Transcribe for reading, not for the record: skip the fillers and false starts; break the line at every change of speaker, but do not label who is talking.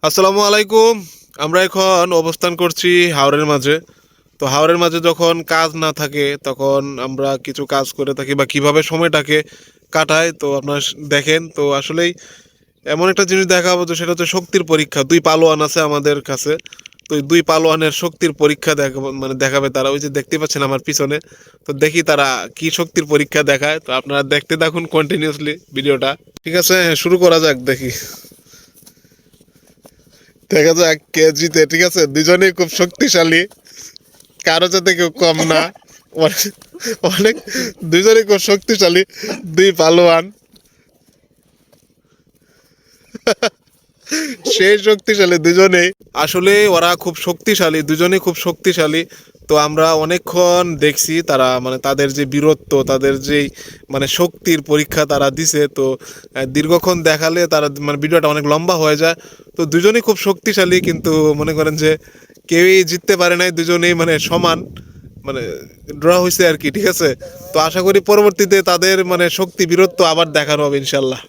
আসসালামু আলাইকুম। আমরা এখন অবস্থান করছি হাওরের মাঝে। তো হাওরের মাঝে যখন কাজ না থাকে তখন আমরা কিছু কাজ করে থাকি বা কিভাবে সময়টাকে কাটাই তো আপনারা দেখেন। তো আসলেই এমন একটা জিনিস দেখাবো, তো সেটা হচ্ছে শক্তির পরীক্ষা। দুই পালোয়ান আছে আমাদের কাছে। তো এই দুই পালোয়ানের শক্তির পরীক্ষা দেখাবো, মানে দেখাবে তারা। ওই যে দেখতে পাচ্ছেন আমার পিছনে। তো দেখি তারা কি শক্তির পরীক্ষা দেখায়। তো আপনারা দেখতে থাকুন কন্টিনিউয়াসলি ভিডিওটা। ঠিক আছে, শুরু করা যাক, দেখি দেখা যাক কে জিতে। ঠিক আছে, দুজনেই খুব শক্তিশালী, কারো যাতে কেউ কম না। অনেক অনেক দুজনেই খুব শক্তিশালী, দুই পালোয়ান, সেই শক্তিশালী দুজনেই। আসলে ওরা খুব শক্তিশালী, দুজনেই খুব শক্তিশালী। তো আমরা অনেকক্ষণ দেখছি তারা, মানে তাদের যে বীরত্ব, তাদের যেই মানে শক্তির পরীক্ষা তারা দিছে। তো দীর্ঘক্ষণ দেখালে তারা মানে ভিডিওটা অনেক লম্বা হয়ে যায়। তো দুজনেই খুব শক্তিশালী, কিন্তু মনে করেন যে কেউই জিততে পারে নাই, দুজনেই মানে সমান, মানে ড্র হয়েছে আর কি। ঠিক আছে, তো আশা করি পরবর্তীতে তাদের মানে শক্তি বীরত্ব আবার দেখানো হবে ইনশাল্লাহ।